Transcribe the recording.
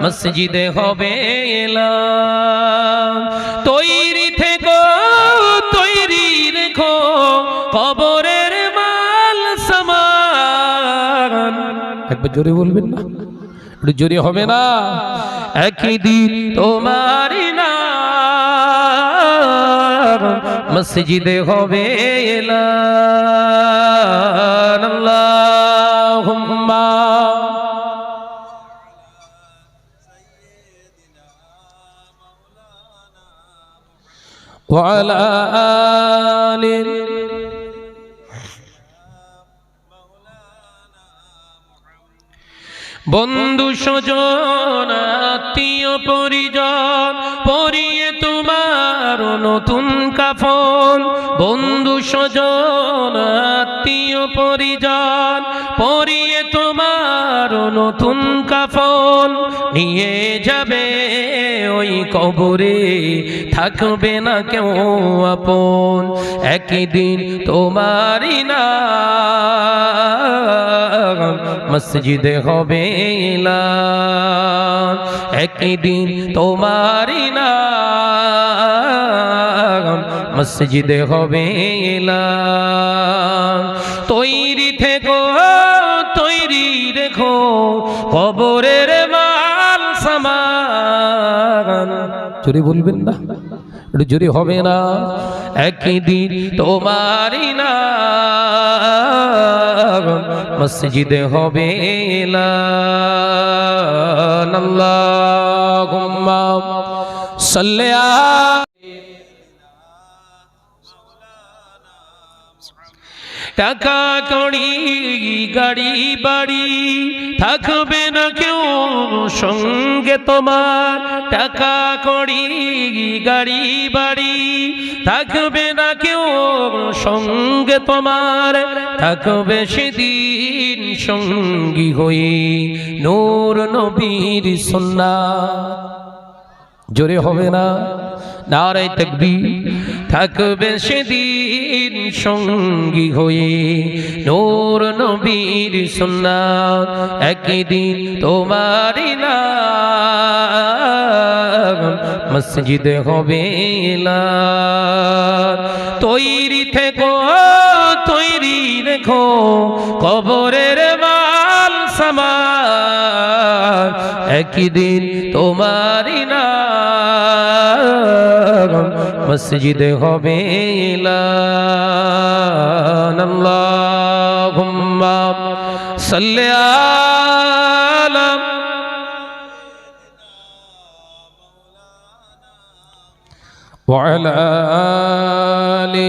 মসজিদে হবে এলান। তৈরি থেকো তৈরি রেখো কবরের মাল সামান। একবার জোরে বলবেন না, একটু জোরে হবে না? একই দিন তোমারই না মসজিদে হবে এলান। আল্লাহুম্মা ওয়া আলা আলি বন্ধু স্বজন আত্মীয় পরিজন পরিয়ে তোমার নতুন কাফন। বন্ধু স্বজন আত্মীয় পরিজন পরিয়ে তোমার নতুন কাফন। নিয়ে যাবে ওই কবরে থাকবে না কেউ আপন। একই দিন তোমারই না মসজিদে হবে এলান। একই দিন তোমারই না মসজিদে হবে এলান। তৈরি থেকো তৈরি রেখো কবরের মাল সামান। জোরে বলবেন না, একটু জোরে হবে না? একই দিন তোমারই না মসজিদে হবে এলান। আল্লাহুম্মা সাল্লি আলা টাকা কড়ি গাড়ি বাড়ি থাকবে না কেউ সঙ্গে তোমার। টাকা কড়ি গাড়ি বাড়ি থাকবে না কেউ সঙ্গে তোমার। থাকবে সেদিন সঙ্গী হয়ে নূর নবীর সুন্নাত। জোরে হবে না? নারে তাকবীর। থাকবে সেদিন সঙ্গী হয়ে নূর নবীর সুন্নাত। একই দিন তোমারই না মসজিদে হবে এলান। তৈরি থেকো তৈরি রেখো কবরের মাল সামান। একই দিন তোমারই না মসজিদে হবে এলান। আল্লাহুম্মা সাল্লি আলা ওয়া আলা আলি